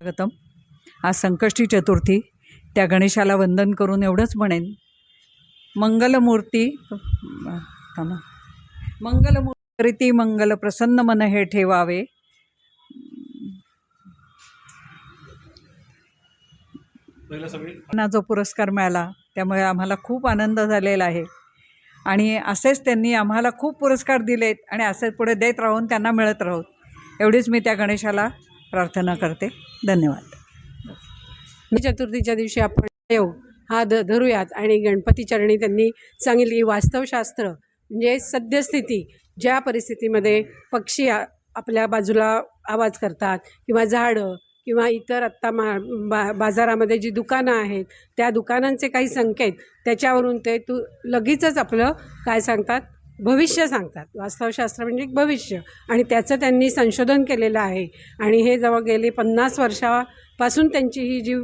स्वागतम. आज संकष्टी चतुर्थी. त्या गणेशाला वंदन करून एवढंच म्हणेन, मंगलमूर्ती मंगलमूर्ती मंगल प्रसन्न मन हे ठेवावे. जो पुरस्कार मिळाला त्यामुळे आम्हाला खूप आनंद झालेला आहे आणि असेच त्यांनी आम्हाला खूप पुरस्कार दिलेत आणि असेच पुढे देत राहून त्यांना मिळत राहूत एवढीच मी त्या गणेशाला प्रार्थना करते. धन्यवाद. चतुर्थीच्या दिवशी आपण येऊ हा धरूयात आणि गणपती चरणी त्यांनी सांगितली वास्तवशास्त्र म्हणजे सद्यस्थिती, ज्या परिस्थितीमध्ये पक्षी आपल्या बाजूला आवाज करतात किंवा झाडं किंवा इतर आत्ता बाजारामध्ये जी दुकानं आहेत त्या दुकानांचे काही संकेत, त्याच्यावरून ते लगेचच आपलं काय सांगतात, भविष्य सांगतात. वास्तवशास्त्र म्हणजे भविष्य, आणि त्याचं त्यांनी संशोधन केलेलं आहे आणि हे जवळ गेली 50 वर्षापासून त्यांची ही जी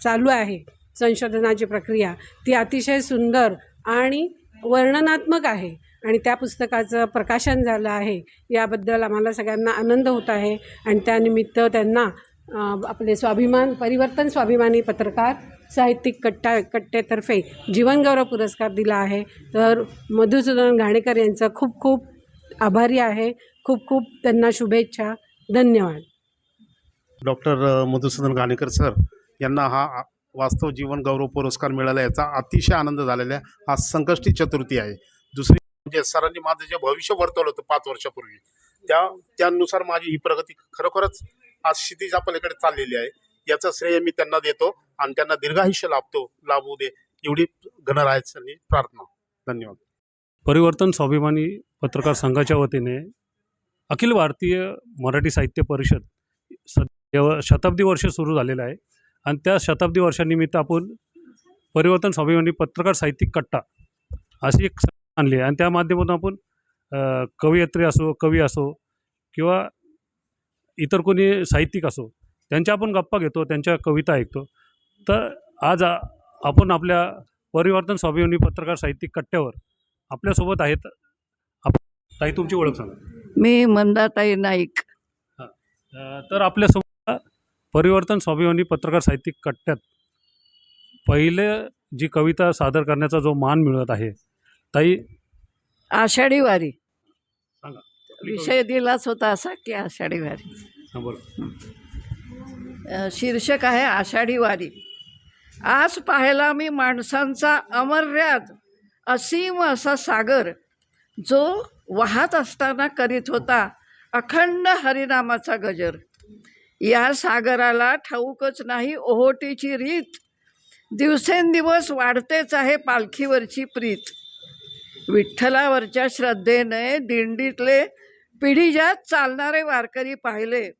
चालू आहे संशोधनाची प्रक्रिया, ती अतिशय सुंदर आणि वर्णनात्मक आहे आणि त्या पुस्तकाचं प्रकाशन झालं आहे. याबद्दल आम्हाला सगळ्यांना आनंद होत आहे आणि त्यानिमित्त त्यांना आपले परिवर्तन स्वाभिमानी पत्रकार साहित्यिक कट्टेतर्फे जीवनगौरव पुरस्कार दिला आहे. तर मधुसूदन घाणेकर यांचं खूप खूप आभारी आहे. खूप खूप त्यांना शुभेच्छा. धन्यवाद. डॉक्टर मधुसूदन घाणेकर सर यांना हा वास्तव जीवन गौरव पुरस्कार मिळाला, याचा अतिशय आनंद झालेला आहे. आज संकष्टी चतुर्थी आहे. दुसरी म्हणजे सरांनी माझं जे भविष्य वर्तवलं होतं 5 वर्षापूर्वी, त्यानुसार माझी ही प्रगती खरोखरच आज क्षितिजा पलीकडे चाललेली आहे. याचं श्रेय मी त्यांना देतो आणि त्यांना दीर्घायुष्य लाभू दे एवढी गणरायाची प्रार्थना. धन्यवाद. परिवर्तन स्वाभिमानी पत्रकार संघाच्या वतीने अखिल भारतीय मराठी साहित्य परिषद शताब्दी वर्ष सुरू झालेलं आहे आणि त्या शताब्दी वर्षानिमित्त आपण परिवर्तन स्वाभिमानी पत्रकार साहित्यिक कट्टा अशी एक आणली आहे आणि त्या माध्यमातून आपण कवयित्री असो, कवी असो किंवा इतर कोणी साहित्यिक असो, त्यांच्या आपण गप्पा घेतो, त्यांच्या कविता ऐकतो. तर आज आपण आपल्या परिवर्तन स्वाभिमानी पत्रकार साहित्यिक कट्ट्यावर आपल्यासोबत आहेत. ताई, तुमची ओळख सांगा. मी मंदाताई नाईक. तर आपल्यासोबत परिवर्तन स्वाभिमानी पत्रकार साहित्यिक कट्ट्यात पहिले जी कविता सादर करण्याचा जो मान मिळत आहे, ताई आषाढी वारी सांगा. विषय दिलाच होता असा की आषाढी वारी. शीर्षक आहे आषाढी वारी. आज पाहिला मी माणसांचा अमर्याद असीम असा सागर, जो वाहत असताना करीत होता अखंड हरिनामाचा गजर. या सागराला ठाऊकच नाही ओहोटीची रीत, दिवसेंदिवस वाढतेच आहे पालखीवरची प्रीत. विठ्ठलावरच्या श्रद्धेने दिंडीतले पिढीजात चालणारे वारकरी पाहिले.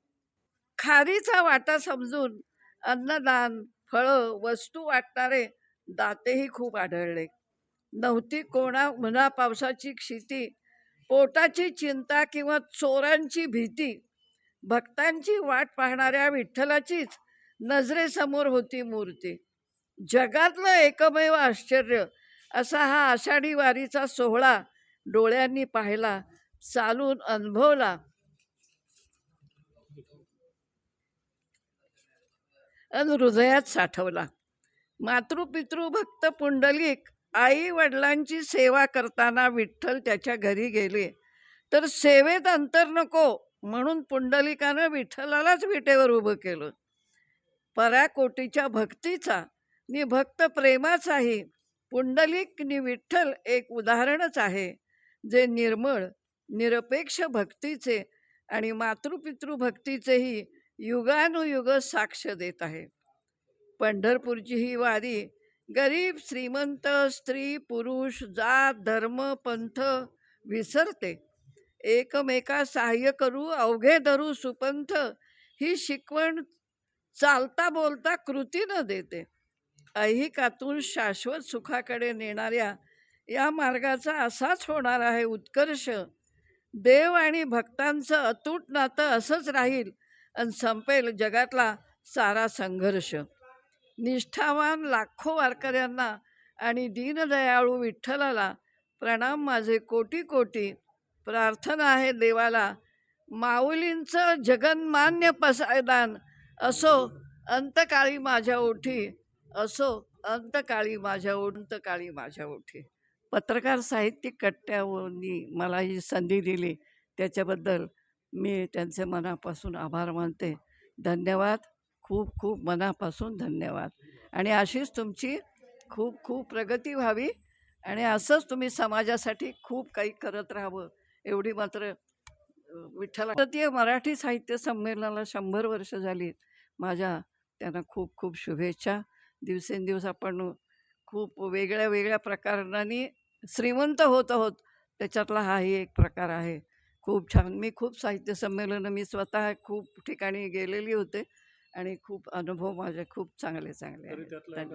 खारीचा वाटा समजून अन्नदान, फळं, वस्तू वाटणारे दातेही खूप आढळले. नव्हती कोणा उन्हा पावसाची क्षिती, पोटाची चिंता किंवा चोरांची भीती. भक्तांची वाट पाहणाऱ्या विठ्ठलाचीच नजरेसमोर होती मूर्ती. जगातलं एकमेव आश्चर्य असा हा आषाढी वारीचा सोहळा डोळ्यांनी पाहिला, चालून अनुभवला आणि हृदयात साठवला. मातृपितृ भक्त पुंडलिक आई वडिलांची सेवा करताना विठ्ठल त्याच्या घरी गेले, तर सेवेत अंतर नको म्हणून पुंडलिकानं विठ्ठलालाच विटेवर उभं केलं. पराकोटीच्या भक्तीचा नि भक्त प्रेमाचाही पुंडलिक नि विठ्ठल एक उदाहरणच आहे, जे निर्मळ निरपेक्ष भक्तीचे आणि मातृपितृ भक्तीचेही युगानुयुग साक्ष देत आहे. पंढरपूरची ही वारी गरीब श्रीमंत, स्त्री पुरुष, जात धर्म पंथ विसरते. एकमेका सहाय्य करू अवघे धरू सुपंथ, ही शिकवण चालता बोलता कृतीनं देते. ऐहिकातून शाश्वत सुखाकडे नेणाऱ्या या मार्गाचा असाच होणार आहे उत्कर्ष. देव आणि भक्तांचं अतूट नातं असंच राहील आणि संपेल जगातला सारा संघर्ष. निष्ठावान लाखो वारकऱ्यांना आणि दीनदयाळू विठ्ठलाला प्रणाम माझे कोटी कोटी. प्रार्थना आहे देवाला, माऊलींचं जगन्मान्य पसायदान असो अंतकाळी माझ्या ओठी, असो अंतकाळी माझ्या अंतकाळी माझ्या ओठी. पत्रकार साहित्यिक कट्ट्यावरनी मला ही संधी दिली त्याच्याबद्दल मी त्यांचे मनापासून आभार मानते. धन्यवाद. खूप खूप मनापासून धन्यवाद. आणि अशीच तुमची खूप खूप प्रगती व्हावी आणि असंच तुम्ही समाजासाठी खूप काही करत राहावं एवढी मात्र विठ्ठला भारतीय मराठी साहित्य संमेलनाला 100 वर्ष झाली. माझ्या त्यांना खूप खूप शुभेच्छा. दिवसेंदिवस आपण खूप वेगळ्या वेगळ्या प्रकारांनी श्रीमंत होत आहोत. त्याच्यातला हाही एक प्रकार आहे. खूप छान. मी खूप साहित्य संमेलनं मी स्वतः खूप ठिकाणी गेलेली होते आणि खूप अनुभव माझे खूप चांगले चांगले आहेत. धन्यवाद.